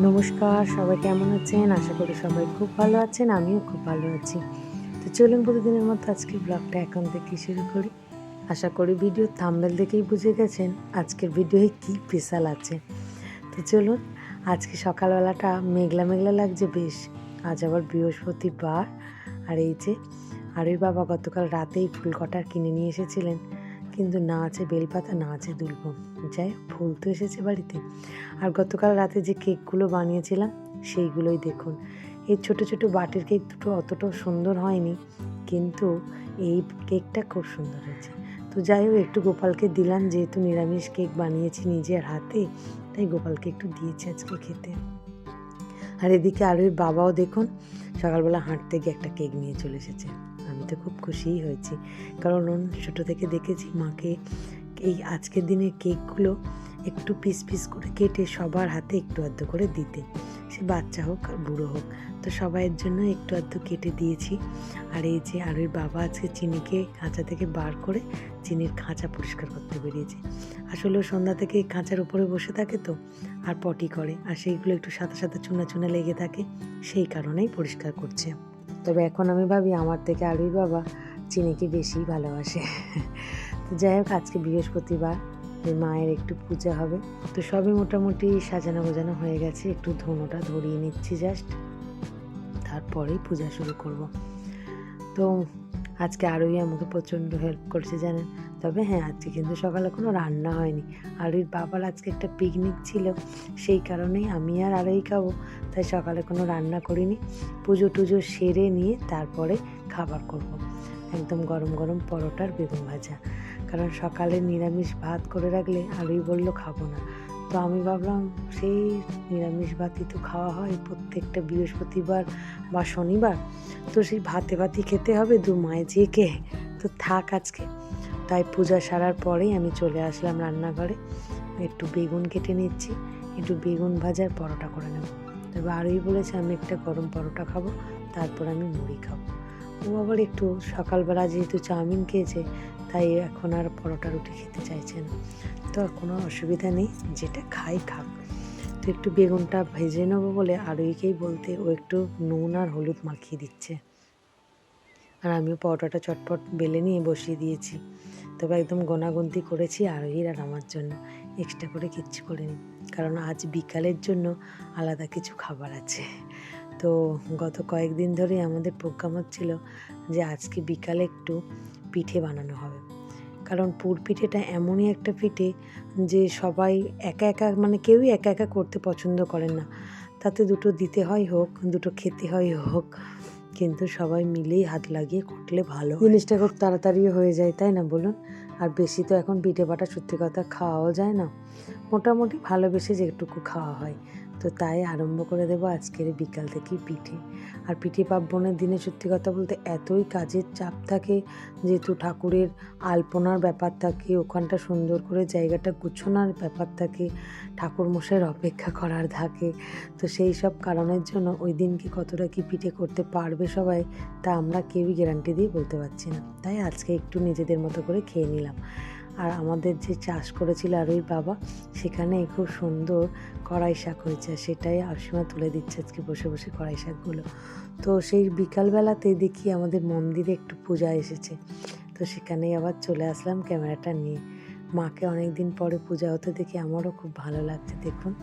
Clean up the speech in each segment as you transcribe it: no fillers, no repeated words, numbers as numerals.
নমস্কার, সবাই কেমন আছেন? আশা করি সবাই খুব ভালো আছেন, আমিও খুব ভালো আছি। তো চলুন প্রতিদিনের মতো আজকের ব্লগটা এখন থেকে শুরু করি। আশা করি ভিডিওর থাম্বনেল দেখেই বুঝে গেছেন আজকের ভিডিওয়ে কী স্পেশাল আছে। তো চলুন, আজকে সকালবেলাটা মেঘলা মেঘলা লাগছে বেশ। আজ আবার বৃহস্পতিবার। আর এই যে আরুর বাবা গতকাল রাতেই ফুল কটার কিনে নিয়ে এসেছিলেন, কিন্তু না আছে বেলপাতা, না আছে দুলবো। যাই হোক, ফুল তো এসেছে বাড়িতে। আর গতকাল রাতে যে কেকগুলো বানিয়েছিলাম সেইগুলোই দেখুন। এই ছোট ছোট বাটির কেক দুটো অতটাও সুন্দর হয়নি, কিন্তু এই কেকটা খুব সুন্দর হয়েছে। তো যাই হোক, একটু গোপালকে দিলাম, যেহেতু নিরামিষ কেক বানিয়েছি নিজের হাতে, তাই গোপালকে একটু দিয়েছি আজকে খেতে। আর এদিকে আরুর বাবাও দেখুন সকালবেলা হাঁটতে গিয়ে একটা কেক নিয়ে চলে এসেছে। আমি তো খুব খুশিই হয়েছি, কারণ ছোটো থেকে দেখেছি মাকে এই আজকের দিনের কেকগুলো একটু পিস পিস করে কেটে সবার হাতে একটু আধটু করে দিতে, সে বাচ্চা হোক আর বুড়ো হোক। তো সবাইয়ের জন্য একটু আধটু কেটে দিয়েছি। আর এই যে আরুর বাবা আজকে চিনিকে খাঁচা থেকে বার করে চিনির খাঁচা পরিষ্কার করতে বেরিয়েছে। আসলে সন্ধ্যা থেকে খাঁচার উপরে বসে থাকে তো, আর পটি করে, আর সেইগুলো একটু সাথে সাথে চুনা চুনা লেগে থাকে, সেই কারণেই পরিষ্কার করছে। তবে এখন আমি ভাবি আমার থেকে আরুর বাবা চিনিকে বেশি ভালোবাসে। তো যাই হোক, আজকে বৃহস্পতিবার, মায়ের একটু পূজা হবে। তো সবই মোটামুটি সাজানো গোজানো হয়ে গেছে, একটু ধুনোটা ধরিয়ে নিচ্ছি জাস্ট, তারপরেই পূজা শুরু করব। তো আজকে আরোই আমাকে প্রচণ্ড হেল্প করছে জানেন। তবে হ্যাঁ, আজকে কিন্তু সকালে কোনো রান্না হয়নি। আরুর বাবার আজকে একটা পিকনিক ছিল, সেই কারণেই আমি আর আরোই খাবো, তাই সকালে কোনো রান্না করিনি। পুজো টুজো সেরে নিয়ে তারপরে খাবার করব। একদম গরম গরম পরোটার বেগুন ভাজা, কারণ সকালে নিরামিষ ভাত করে রাখলে আরুই বললো খাবো না। তো আমি ভাবলাম সেই নিরামিষ ভাতই তো খাওয়া হয় প্রত্যেকটা বৃহস্পতিবার বা শনিবার, তো সেই ভাতে ভাতই খেতে হবে দু মায়ে যেকে, তো থাক আজকে। তাই পূজা সারার পরেই আমি চলে আসলাম রান্নাঘরে, একটু বেগুন কেটে নিচ্ছি, একটু বেগুন ভাজার পরোটা করে নেব। তবে আরোই বলেছে আমি একটা গরম পরোটা খাবো, তারপর আমি মুড়ি খাবো। ও আবার একটু সকালবেলা যেহেতু চাউমিন খেয়েছে, তাই এখন আর পরোটা রুটি খেতে চাইছে না। তো কোনো অসুবিধা নেই, যেটা খাই খাক। তো একটু বেগুনটা ভেজে নেবো বলে আরোইকেই বলতে ও একটু নুন আর হলুদ মাখিয়ে দিচ্ছে, আর আমিও পরোটাটা চটপট বেলে নিয়ে বসিয়ে দিয়েছি। তবে একদম গোনাগুনতি করেছি আরোহীর আর আমার জন্য, এক্সট্রা করে কিচ্ছু করিনি, কারণ আজ বিকালের জন্য আলাদা কিছু খাবার আছে। তো গত কয়েকদিন ধরে আমাদের প্রোগ্রাম হচ্ছিল যে আজকে বিকালে একটু পিঠে বানানো হবে, কারণ পুর পিঠেটা এমনই একটা পিঠে যে সবাই একা একা, মানে কেউই একা একা করতে পছন্দ করেন না। তাতে দুটো দিতে হয় হোক, দুটো খেতে হয় হোক, কিন্তু সবাই মিলেই হাত লাগিয়ে করলে ভালো জিনিসটা খুব তাড়াতাড়িও হয়ে যায়, তাই না বলুন? আর বেশি তো এখন পিঠে পাটা সত্যি কথা খাওয়াও যায় না, মোটামুটি ভালোবেসে যেটুকু খাওয়া হয়। তো তাই আরম্ভ করে দেবো আজকের বিকাল থেকেই পিঠে। আর পিঠে পার্বণের দিনে সত্যি কথা বলতে এতই কাজের চাপ থাকে, যেহেতু ঠাকুরের আলপনার ব্যাপার থাকে, ওখানটা সুন্দর করে জায়গাটা গুছোনোর ব্যাপার থাকে, ঠাকুরমশাইয়ের অপেক্ষা করার থাকে। তো সেই সব কারণের জন্য ওই দিনকে কতটা কি পিঠে করতে পারবে সবাই, তা আমরা কেউই গ্যারান্টি দিয়ে বলতে পারছি না। তাই আজকে একটু নিজেদের মতো করে খেয়ে নিলাম। আর আমাদের যে চাষ করেছিল আরুই বাবা, সেখানে খুব সুন্দর কড়াই শাক হয়েছে, সেটাই অসীমা তুলে দিচ্ছে আজকে বসে বসে কড়াই শাকগুলো। তো সেই বিকালবেলাতে দেখি আমাদের মন্দিরে একটু পূজা এসেছে, তো সেখানেই আবার চলে আসলাম ক্যামেরাটা নিয়ে। মাকে অনেক দিন পরে পূজা হতে দেখে আমারও খুব ভালো লাগছে। দেখুন,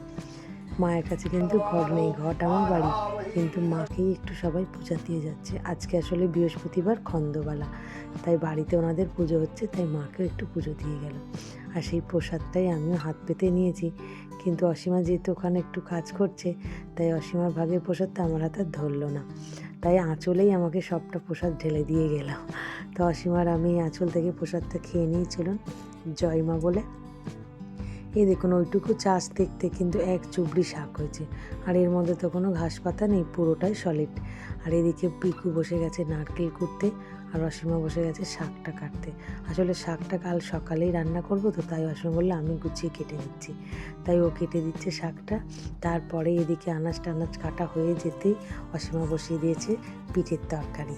মায়ের কাছে কিন্তু ঘর নেই, ঘট আমার বাড়ি, কিন্তু মাকেই একটু সবাই পূজা দিয়ে যাচ্ছে। আজকে আসলে বৃহস্পতিবার খন্দবালা, তাই বাড়িতে ওনাদের পুজো হচ্ছে, তাই মাকেও একটু পুজো দিয়ে গেল। আর সেই প্রসাদটাই আমিও হাত পেতে নিয়েছি, কিন্তু অসীমা যেহেতু ওখানে একটু কাজ করছে, তাই অসীমার ভাগের প্রসাদটা আমার হাতে ধরলো না, তাই আঁচলেই আমাকে সবটা প্রসাদ ঢেলে দিয়ে গেলাম। তো অসীমার আমি আঁচল থেকে প্রসাদটা খেয়ে নিয়েছিলাম জয় মা বলে। এই দেখুন, ওইটুকু চাষ দেখতে কিন্তু এক চুবড়ি শাক হয়েছে, আর এর মধ্যে তো কোনো ঘাস পাতা নেই, পুরোটাই সলিড। আর এদিকে পিকু বসে গেছে নারকেল কুটতে, আর অসীমা বসে গেছে শাকটা কাটতে। আসলে শাকটা কাল সকালেই রান্না করব, তো তাই অসীমা বললো আমি গুছিয়ে কেটে দিচ্ছি, তাই ও কেটে দিচ্ছে শাকটা। তারপরে এদিকে আনাজ টানাজ কাটা হয়ে যেতেই অসীমা বসিয়ে দিয়েছে পিঠের তরকারি।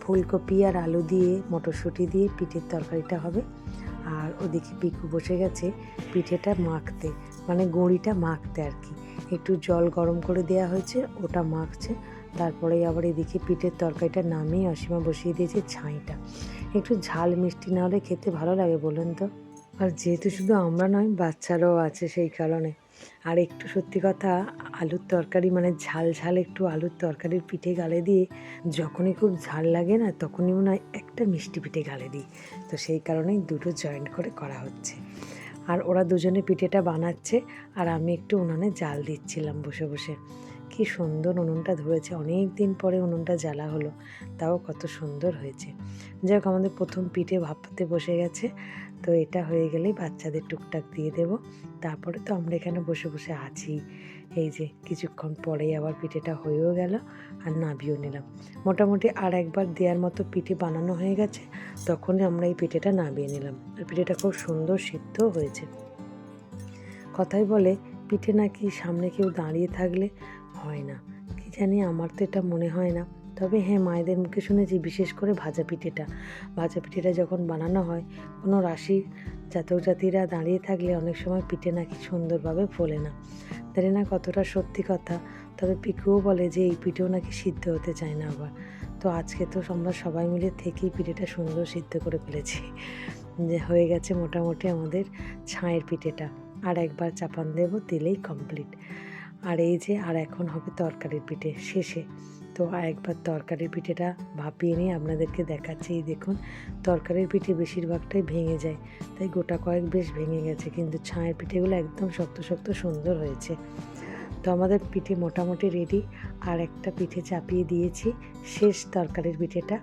ফুলকপি আর আলু দিয়ে মটরশুঁটি দিয়ে পিঠের তরকারিটা হবে। আর ওদিকে পিকু বসে গেছে পিঠেটা মাখতে, মানে গুঁড়িটা মাখতে আর কি। একটু জল গরম করে দেওয়া হয়েছে, ওটা মাখছে। তারপরে আবার এদিকে পিঠের তরকারিটা নামিয়ে অসীমা বসিয়ে দিয়েছে ছাইটা। একটু ঝাল মিষ্টি না হলে খেতে ভালো লাগে বলুন তো? আর যেহেতু শুধু আমরা নয়, বাচ্চারাও আছে সেই কারণে। আর একটু সত্যি কথা, আলুর তরকারি মানে ঝাল ঝাল একটু আলুর তরকারির পিঠে গালে দিয়ে যখনই খুব ঝাল লাগে না, তখনই মনে হয় একটা মিষ্টি পিঠে গালে দিই। তো সেই কারণেই দুটো জয়েন্ট করে করা হচ্ছে। আর ওরা দুজনে পিঠেটা বানাচ্ছে আর আমি একটু উনুনে জাল দিচ্ছিলাম বসে বসে। কি সুন্দর উনুনটা ধরেছে, অনেক দিন পরে উনুনটা জ্বালা হলো, তাও কত সুন্দর হয়েছে। যাই হোক, আমাদের প্রথম পিঠে ভাপাতে বসে গেছে। তো এটা হয়ে গেলেই বাচ্চাদের টুকটাক দিয়ে দেব। তারপরে তো আমরা এখানে বসে বসে আছি। এই যে কিছুক্ষণ পরেই আবার পিঠেটা হয়েও গেল আর নাবিয়েও নিলাম। মোটামুটি আর একবার দেওয়ার মতো পিঠে বানানো হয়ে গেছে, তখনই আমরা এই পিঠেটা নাবিয়ে নিলাম। আর পিঠেটা খুব সুন্দর সিদ্ধও হয়েছে। কথাই বলে পিঠে নাকি সামনে কেউ দাঁড়িয়ে থাকলে হয় না, কি জানি, আমার তো এটা মনে হয় না। তবে হ্যাঁ, মায়েদের মুখে শুনেছি বিশেষ করে ভাজা পিঠেটা যখন বানানো হয়, কোনো রাশি জাতক জাতিরা দাঁড়িয়ে থাকলে অনেক সময় পিঠে নাকি সুন্দরভাবে ফোলে না। জানি না কতটা সত্যি কথা, তবে পিকুও বলে যে এই পিঠেও নাকি সিদ্ধ হতে চায় না আবার। তো আজকে তো আমরা সবাই মিলে থেকেই পিঠেটা সুন্দর সিদ্ধ করে ফেলেছি, যে হয়ে গেছে মোটামুটি আমাদের ছাঁয়ের পিঠেটা। আর একবার চাপান দেব, দিলেই কমপ্লিট। আর এই যে আর এখন হবে তরকারির পিঠে শেষে। তো আর একবার তরকারির পিঠেটা ভাপিয়ে নিয়ে আপনাদেরকে দেখাচ্ছি। এই দেখুন, তরকারির পিঠে বেশিরভাগটাই ভেঙে যায়, তাই গোটা কয়েক বেশ ভেঙে গেছে, কিন্তু ছাঁয়ের পিঠেগুলো একদম শক্ত শক্ত সুন্দর হয়েছে। তো আমাদের পিঠে মোটামুটি রেডি। আর একটা পিঠে চাপিয়ে দিয়েছি, শেষ তরকারির পিঠেটা।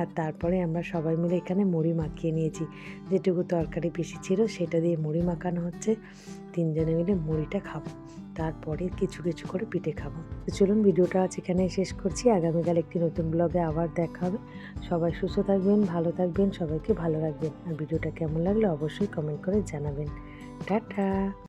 আর তারপরে আমরা সবাই মিলে এখানে মুড়ি মাখিয়ে নিয়েছি। যেটুকু তরকারি বেশি ছিল সেটা দিয়ে মুড়ি মাখানো হচ্ছে। তিনজনে মিলে মুড়িটা খাবো, তারপরে কিছু কিছু করে পিঠে খাবো। তো চলুন, ভিডিওটা আজ এখানে শেষ করছি। আগামীকাল একটি নতুন ব্লগে আবার দেখা হবে। সবাই সুস্থ থাকবেন, ভালো থাকবেন, সবাইকে ভালো রাখবেন। আর ভিডিওটা কেমন লাগলো অবশ্যই কমেন্ট করে জানাবেন। টাটা।